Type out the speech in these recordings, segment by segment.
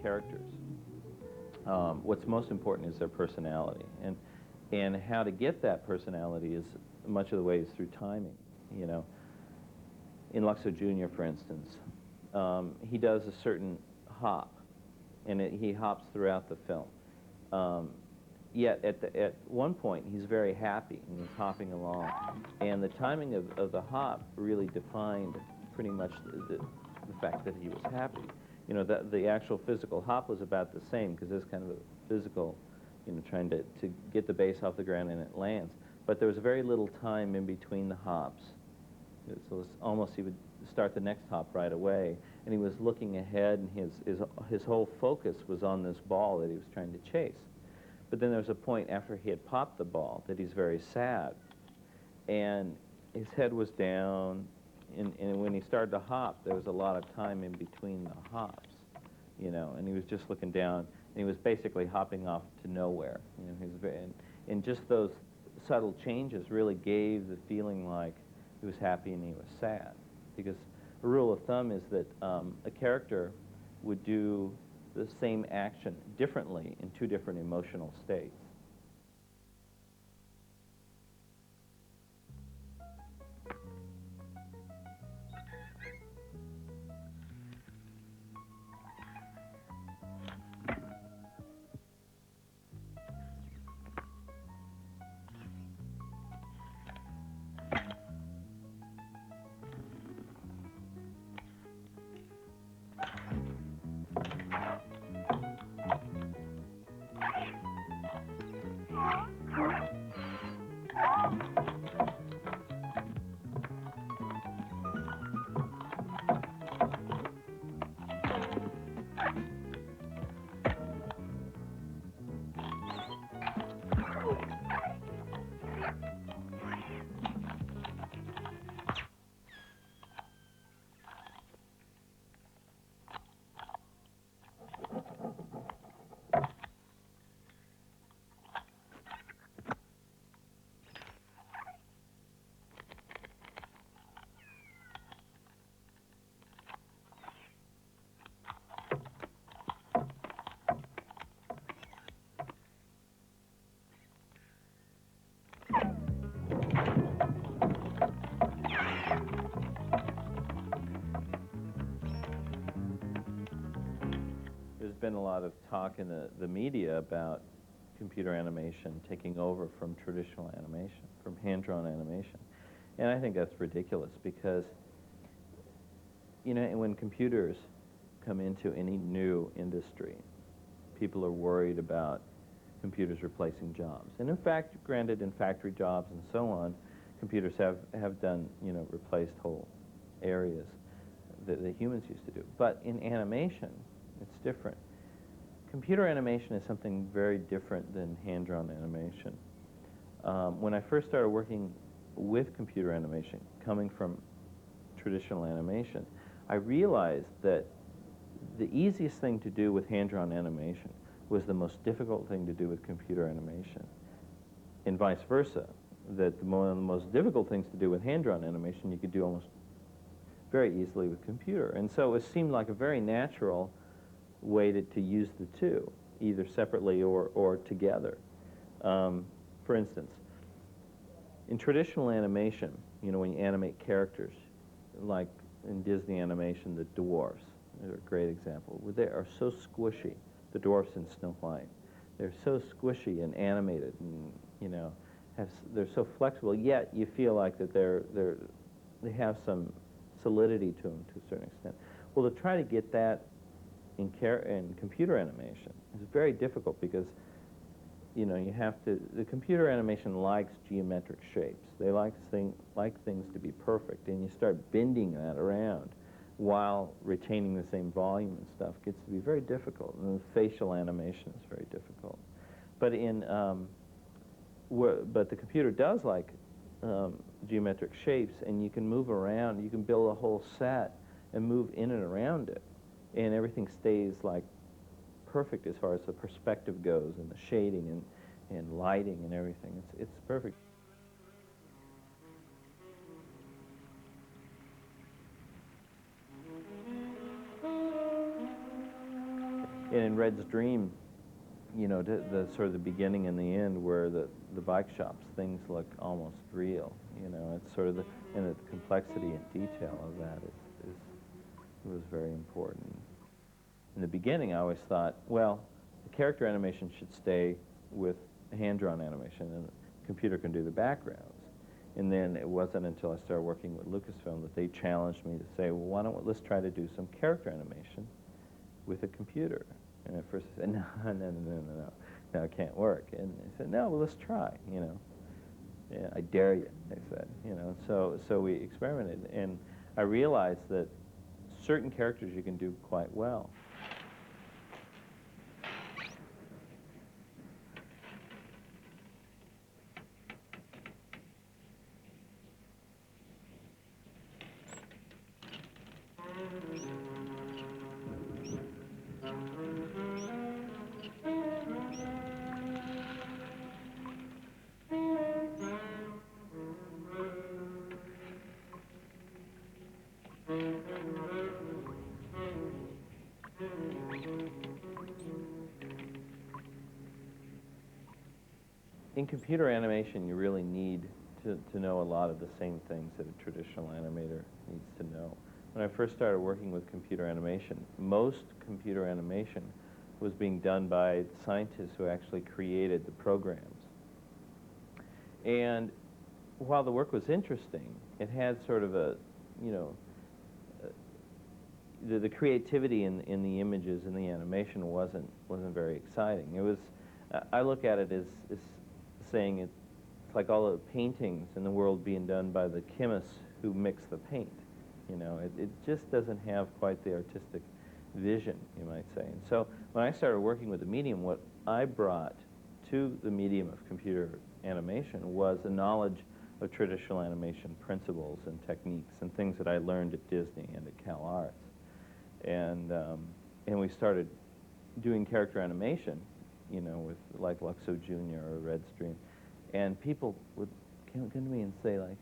characters, what's most important is their personality. And how to get that personality is much of the way is through timing. You know, in Luxo Jr., for instance, he does a certain hop, and he hops throughout the film. Yet at one point he's very happy and he's hopping along, and the timing of the hop really defined pretty much the fact that he was happy. You know, the actual physical hop was about the same because it's kind of a physical, you know, trying to get the base off the ground and it lands. But there was very little time in between the hops. So it's almost he would start the next hop right away, and he was looking ahead, and his whole focus was on this ball that he was trying to chase. But then there was a point after he had popped the ball that he's very sad, and his head was down, and when he started to hop, there was a lot of time in between the hops, you know, and he was just looking down, and he was basically hopping off to nowhere. You know, he was very, and just those subtle changes really gave the feeling like he was happy and he was sad, because a rule of thumb is that a character would do the same action differently in two different emotional states. There's been a lot of talk in the media about computer animation taking over from traditional animation, from hand-drawn animation. And I think that's ridiculous because, you know, when computers come into any new industry, people are worried about computers replacing jobs. And in fact, granted, in factory jobs and so on, computers have done, you know, replaced whole areas that the humans used to do. But in animation, it's different. Computer animation is something very different than hand-drawn animation. When I first started working with computer animation, coming from traditional animation, I realized that the easiest thing to do with hand-drawn animation was the most difficult thing to do with computer animation, and vice versa, that one of the most difficult things to do with hand-drawn animation you could do almost very easily with computer. And so it seemed like a very natural way to use the two, either separately or together. For instance, in traditional animation, you know, when you animate characters, like in Disney animation, the dwarfs, they're a great example. They are so squishy, the dwarfs in Snow White. They're so squishy and animated, and, you know, they're so flexible, yet you feel like that they have some solidity to them to a certain extent. Well, to try to get that in computer animation is very difficult because, you know, the computer animation likes geometric shapes. They like things to be perfect, and you start bending that around while retaining the same volume and stuff gets to be very difficult. And the facial animation is very difficult. But but the computer does like geometric shapes, and you can move around. You can build a whole set and move in and around it, and everything stays like perfect as far as the perspective goes, and the shading and lighting and everything. It's perfect. And in Red's Dream, you know, the sort of the beginning and the end where the bike shops, things look almost real, you know. It's sort of and the complexity and detail of that was very important. In the beginning, I always thought, well, the character animation should stay with hand-drawn animation, and the computer can do the backgrounds. And then it wasn't until I started working with Lucasfilm that they challenged me to say, well, let's try to do some character animation with a computer. And at first I said, no, it can't work. And they said, no, well, let's try, you know. Yeah, I dare you, they said, you know. So we experimented, and I realized that certain characters you can do quite well. In computer animation, you really need to know a lot of the same things that a traditional animator needs to know. When I first started working with computer animation, most computer animation was being done by scientists who actually created the programs. And while the work was interesting, it had sort of a, you know, the creativity in the images and the animation wasn't very exciting. It was, I look at it as saying it's like all the paintings in the world being done by the chemists who mix the paint. You know, it just doesn't have quite the artistic vision, you might say. And so when I started working with the medium, what I brought to the medium of computer animation was a knowledge of traditional animation principles and techniques and things that I learned at Disney and at Cal Arts. And we started doing character animation, you know, with like Luxo Jr. or Red's Dream. And people would come to me and say, like,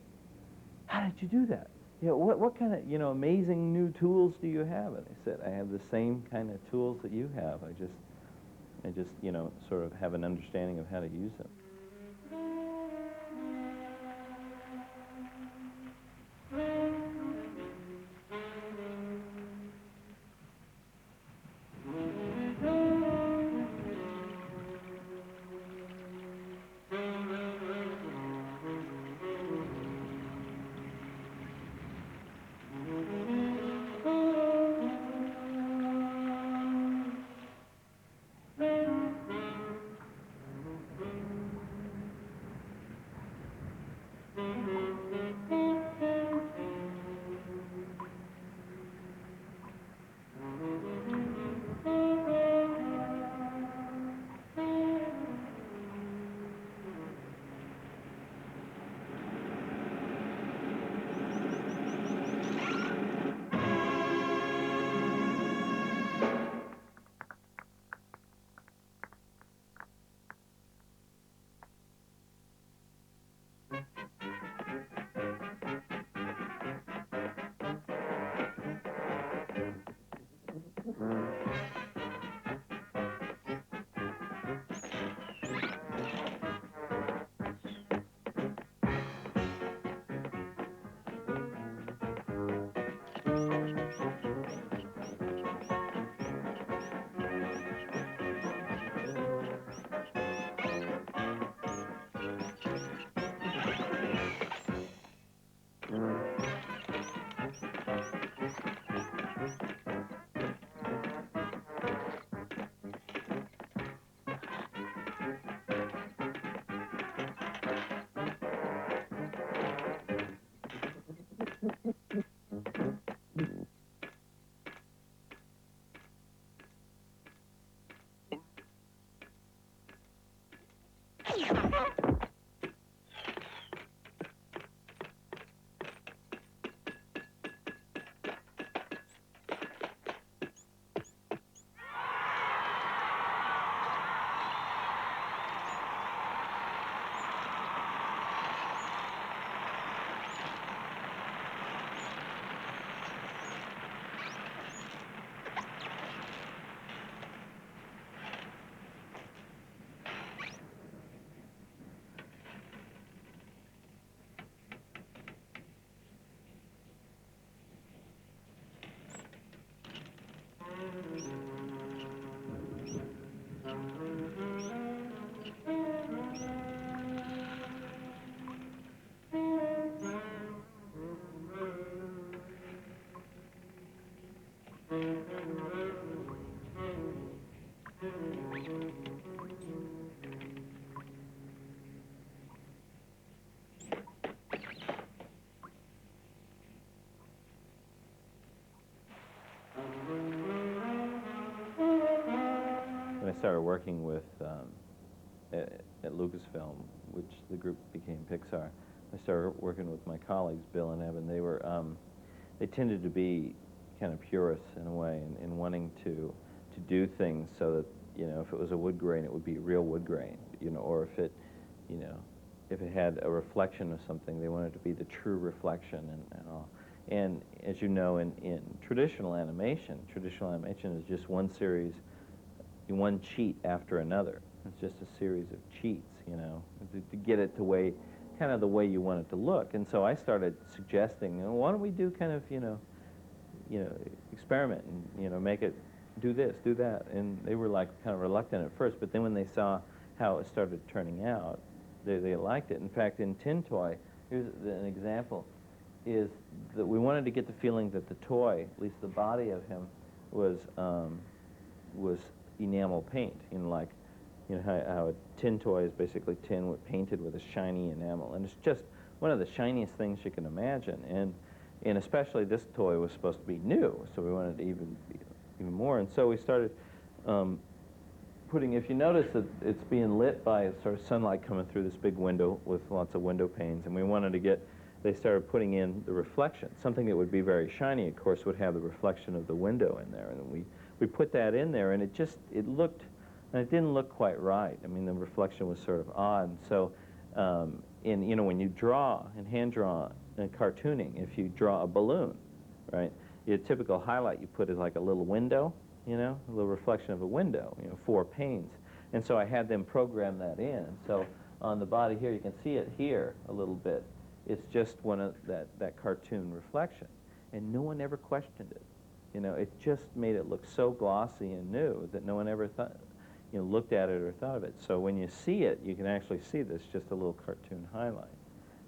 how did you do that? You know, what kind of, you know, amazing new tools do you have? And I said, I have the same kind of tools that you have. I just, you know, sort of have an understanding of how to use them. started working with at Lucasfilm, which the group became Pixar. I started working with my colleagues, Bill and Evan. They tended to be kind of purists in a way, in wanting to do things so that, you know, if it was a wood grain, it would be real wood grain, you know, or if it, you know, if it had a reflection of something, they wanted it to be the true reflection and all. And as you know, in traditional animation is just one series, one cheat after another. It's just a series of cheats, you know, to get it to kind of the way you want it to look. And so I started suggesting, you know, why don't we do kind of, you know, experiment and, you know, make it do this, do that. And they were like kind of reluctant at first, but then when they saw how it started turning out, they liked it. In fact, in Tin Toy, here's an example, is that we wanted to get the feeling that the toy, at least the body of him, was enamel paint, you know, like, you know, how a tin toy is basically tin painted with a shiny enamel, and it's just one of the shiniest things you can imagine. And especially this toy was supposed to be new, so we wanted to even more. And so we started putting, if you notice that it's being lit by sort of sunlight coming through this big window with lots of window panes, and we wanted to get, they started putting in the reflection. Something that would be very shiny, of course, would have the reflection of the window in there, and we put that in there, and it didn't look quite right. I mean, the reflection was sort of odd. And so, you know, when you draw, in hand draw, in cartooning, if you draw a balloon, right, your typical highlight you put is like a little window, you know, a little reflection of a window, you know, 4 panes. And so I had them program that in. So on the body here, you can see it here a little bit. It's just one of that cartoon reflection. And no one ever questioned it. You know, it just made it look so glossy and new that no one ever thought, you know, looked at it or thought of it. So when you see it, you can actually see this, just a little cartoon highlight.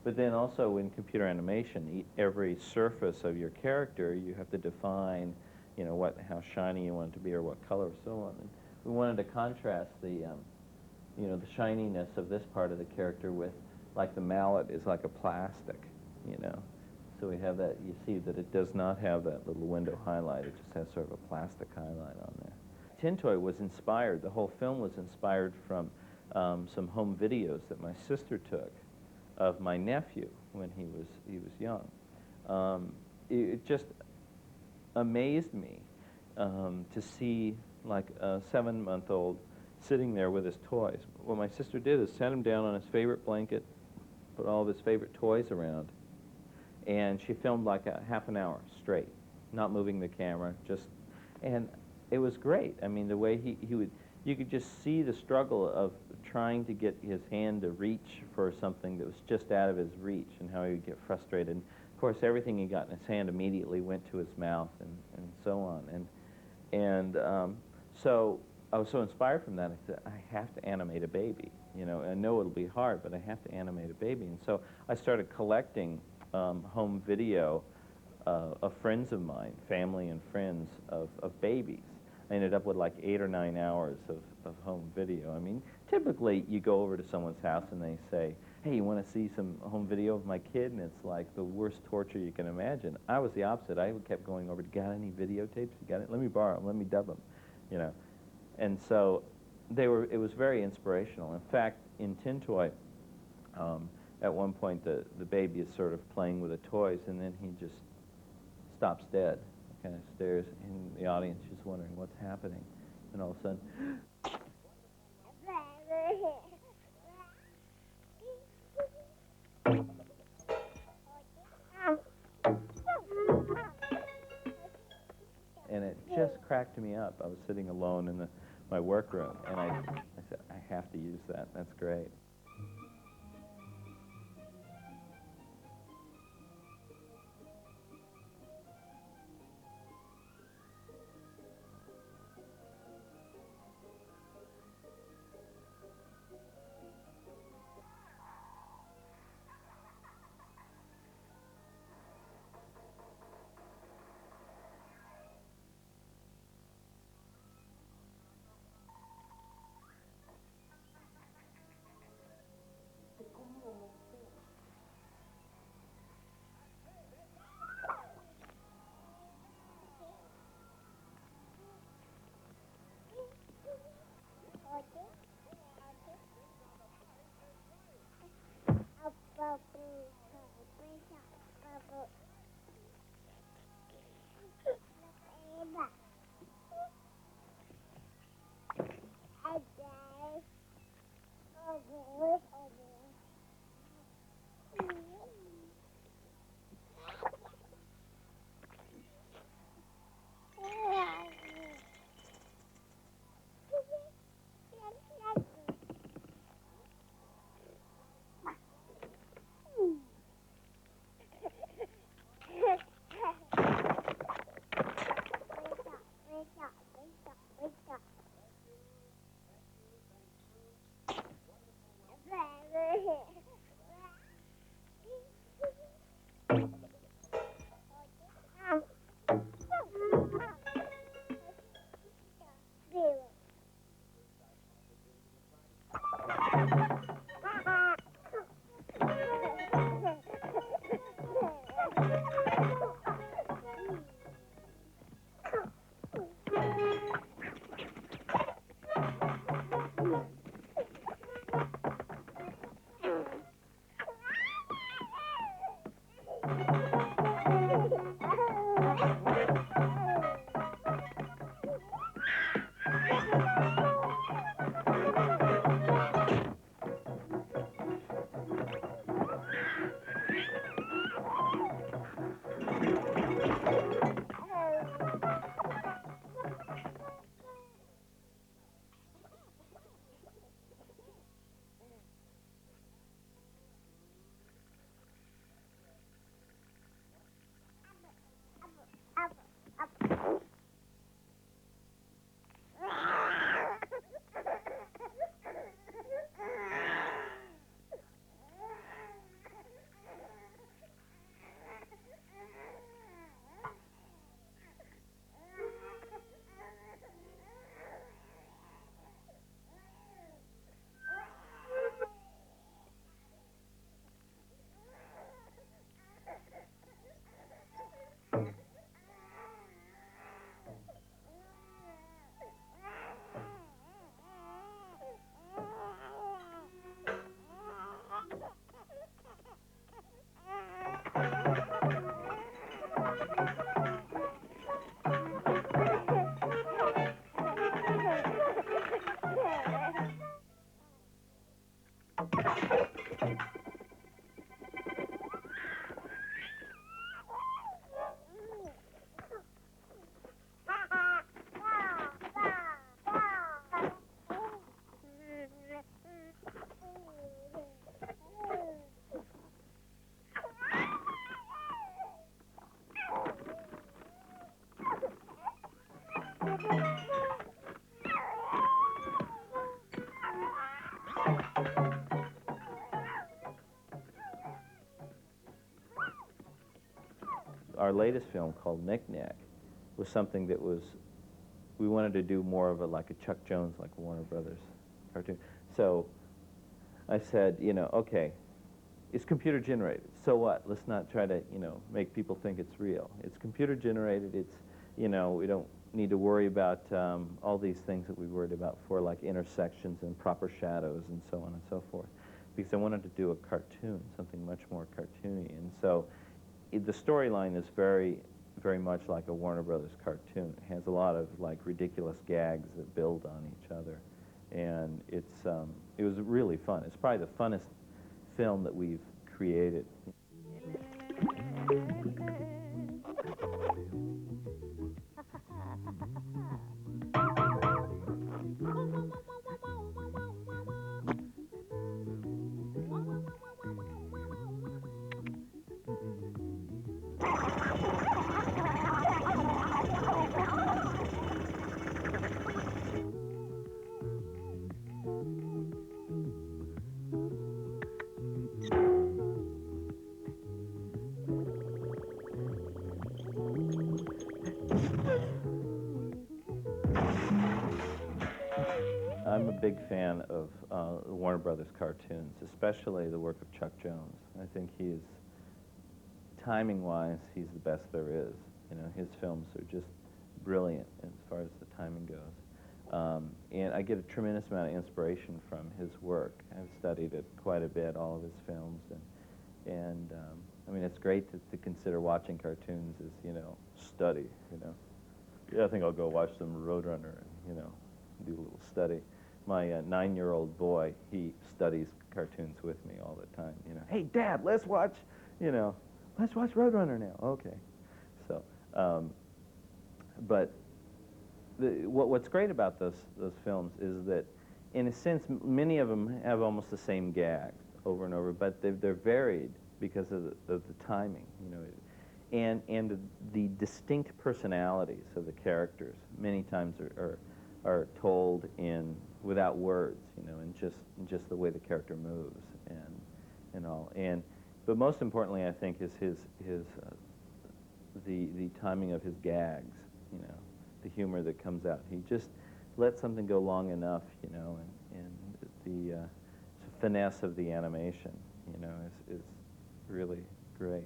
But then also in computer animation, every surface of your character, you have to define, you know, how shiny you want it to be or what color, so on. And we wanted to contrast the, you know, the shininess of this part of the character with, like, the mallet is like a plastic, you know. So we have that, you see that it does not have that little window highlight, it just has sort of a plastic highlight on there. Tin Toy was inspired, the whole film was inspired from some home videos that my sister took of my nephew when he was young. It just amazed me to see, like, a 7-month-old sitting there with his toys. What my sister did is sat him down on his favorite blanket, put all of his favorite toys around, and she filmed like a half an hour straight, not moving the camera, and it was great. I mean, the way you could just see the struggle of trying to get his hand to reach for something that was just out of his reach and how he would get frustrated. And of course, everything he got in his hand immediately went to his mouth and so on. So I was so inspired from that, I said, I have to animate a baby. You know, I know it'll be hard, but I have to animate a baby. And so I started collecting home video of friends of mine, family and friends of babies. I ended up with like 8 or 9 hours of home video. I mean, typically you go over to someone's house and they say, hey, you want to see some home video of my kid? And it's like the worst torture you can imagine. I was the opposite. I kept going over, got any videotapes? You got it? Let me borrow them. Let me dub them, you know. And so it was very inspirational. In fact, in Tin Toy, at one point the baby is sort of playing with the toys, and then he just stops dead, kind of stares, and the audience is wondering what's happening. And all of a sudden, and it just cracked me up. I was sitting alone in my workroom, and I said, I have to use that. That's great. our latest film called Knick, was something that was, we wanted to do more of a, like a Chuck Jones, like a Warner Brothers cartoon. So I said, you know, okay, it's computer generated. So what? Let's not try to, you know, make people think it's real. It's computer generated. It's, you know, we don't need to worry about all these things that we worried about before, like intersections and proper shadows and so on and so forth. Because I wanted to do a cartoon, something much more cartoony. And so the storyline is very, very much like a Warner Brothers cartoon. It has a lot of like ridiculous gags that build on each other. And it's, it was really fun. It's probably the funnest film that we've created. I'm a big fan of the Warner Brothers cartoons, especially the work of Chuck Jones. I think he is, timing-wise, he's the best there is. You know, his films are just brilliant as far as the timing goes. And I get a tremendous amount of inspiration from his work. I've studied it quite a bit, all of his films, and I mean, it's great to consider watching cartoons as, you know, study, you know. Yeah, I think I'll go watch some Roadrunner and, you know, do a little study. My 9-year-old boy, he studies cartoons with me all the time. You know, hey, Dad, let's watch, you know, let's watch Roadrunner now. Okay. So, but what's great about those films is that, in a sense, many of them have almost the same gags over and over, but they're varied because of the timing, you know, and the distinct personalities of the characters many times are told without words, you know, and just the way the character moves and all. But most importantly, I think, is the timing of his gags, you know, the humor that comes out. He just lets something go long enough, you know, and the finesse of the animation, you know, is really great.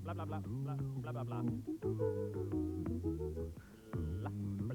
blah blah blah blah blah blah blah. Blah, blah.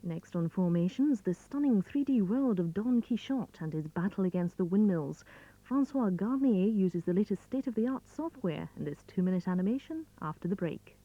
Next on Formations, the stunning 3D world of Don Quixote and his battle against the windmills. Francois Garnier uses the latest state-of-the-art software in this 2-minute animation after the break.